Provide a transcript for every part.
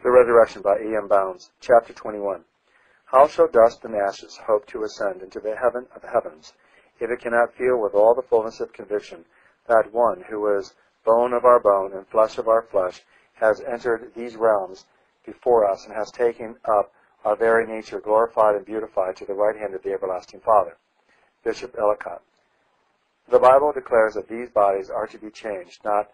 The Resurrection by E. M. Bounds, Chapter 21. How shall dust and ashes hope to ascend into the heaven of heavens, if it cannot feel with all the fullness of conviction that one who is bone of our bone and flesh of our flesh has entered these realms before us and has taken up our very nature, glorified and beautified to the right hand of the everlasting Father? Bishop Ellicott. The Bible declares that these bodies are to be changed, not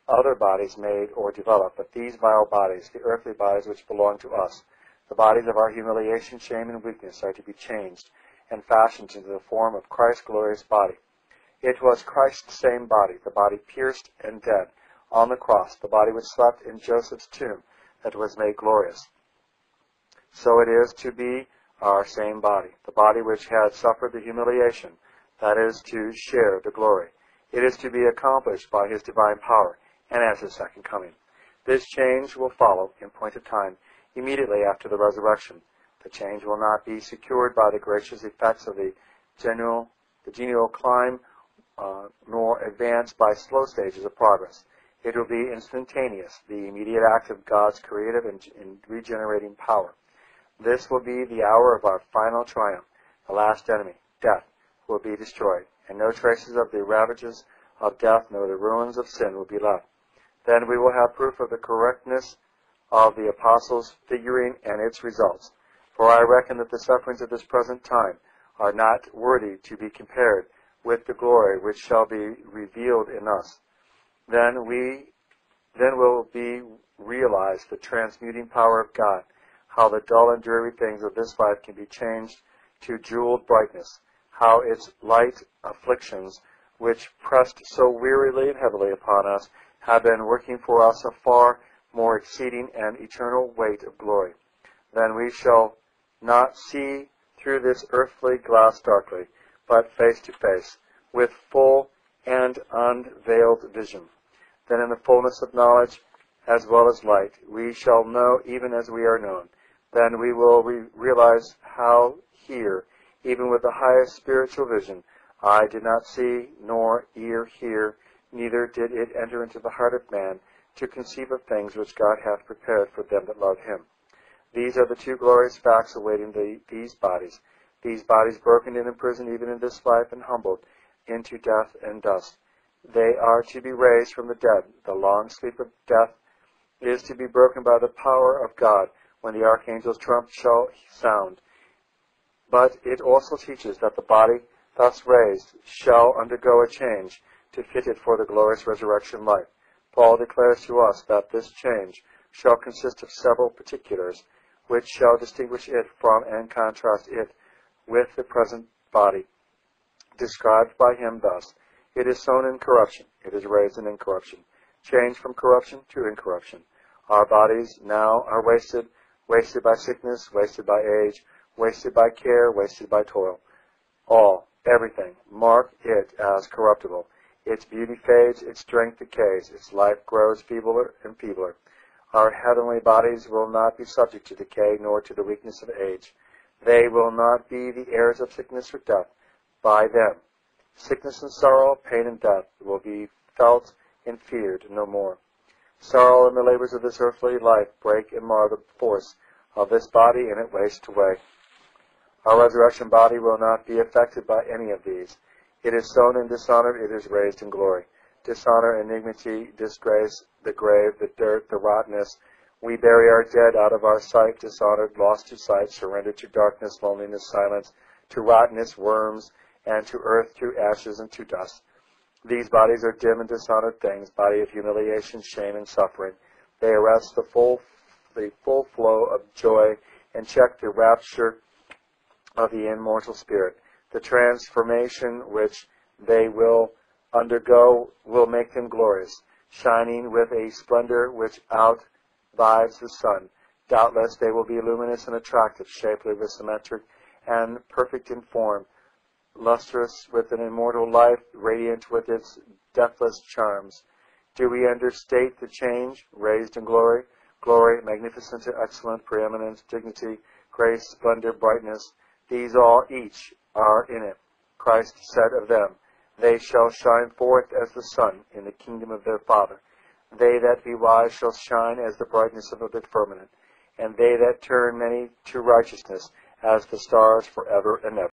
other bodies made or developed, but these vile bodies, the earthly bodies which belong to us, the bodies of our humiliation, shame, and weakness, are to be changed and fashioned into the form of Christ's glorious body. It was Christ's same body, the body pierced and dead on the cross, the body which slept in Joseph's tomb, that was made glorious. So it is to be our same body, the body which had suffered the humiliation, that is to share the glory. It is to be accomplished by His divine power and at His second coming. This change will follow in point of time immediately after the resurrection. The change will not be secured by the gracious effects of the genial climb, nor advanced by slow stages of progress. It will be instantaneous, the immediate act of God's creative and regenerating power. This will be the hour of our final triumph. The last enemy, death, will be destroyed, and no traces of the ravages of death nor the ruins of sin will be left. Then we will have proof of the correctness of the apostles' figuring and its results. For I reckon that the sufferings of this present time are not worthy to be compared with the glory which shall be revealed in us. Then will be realized the transmuting power of God, how the dull and dreary things of this life can be changed to jeweled brightness, how its light afflictions, which pressed so wearily and heavily upon us, have been working for us a far more exceeding and eternal weight of glory. Then we shall not see through this earthly glass darkly, but face to face, with full and unveiled vision. Then in the fullness of knowledge as well as light, we shall know even as we are known. Then we will realize how here, even with the highest spiritual vision, eye did not see, nor ear hear, neither did it enter into the heart of man to conceive of things which God hath prepared for them that love Him. These are the two glorious facts awaiting these bodies broken and imprisoned even in this life and humbled into death and dust. They are to be raised from the dead. The long sleep of death is to be broken by the power of God when the archangel's trump shall sound. But it also teaches that the body thus raised shall undergo a change to fit it for the glorious resurrection life. Paul declares to us that this change shall consist of several particulars, which shall distinguish it from and contrast it with the present body, described by him thus: it is sown in corruption, it is raised in incorruption, changed from corruption to incorruption. Our bodies now are wasted by sickness, wasted by age, wasted by care, wasted by toil. Everything, mark it as corruptible. Its beauty fades, its strength decays, its life grows feebler and feebler. Our heavenly bodies will not be subject to decay nor to the weakness of age. They will not be the heirs of sickness or death. By them, sickness and sorrow, pain and death will be felt and feared no more. Sorrow and the labors of this earthly life break and mar the force of this body, and it wastes away. Our resurrection body will not be affected by any of these. It is sown in dishonor, it is raised in glory. Dishonor, indignity, disgrace, the grave, the dirt, the rottenness. We bury our dead out of our sight, dishonored, lost to sight, surrendered to darkness, loneliness, silence, to rottenness, worms, and to earth, to ashes, and to dust. These bodies are dim and dishonored things, body of humiliation, shame, and suffering. They arrest the full flow of joy and check the rapture of the immortal spirit. The transformation which they will undergo will make them glorious, shining with a splendor which outvies the sun. Doubtless they will be luminous and attractive, shapely with symmetric and perfect in form, lustrous with an immortal life, radiant with its deathless charms. Do we understate the change? Raised in glory, magnificence, excellence, preeminence, dignity, grace, splendor, brightness. These all each are in it. Christ said of them, they shall shine forth as the sun in the kingdom of their Father. They that be wise shall shine as the brightness of a good firmament, and they that turn many to righteousness as the stars forever and ever.